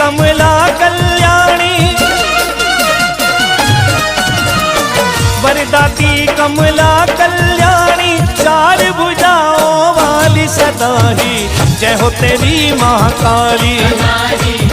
कमला कल्याणी, वरदाती कमला कल्याणी, चार भुजाओं वाली सदा ही जय हो तेरी महाकाली।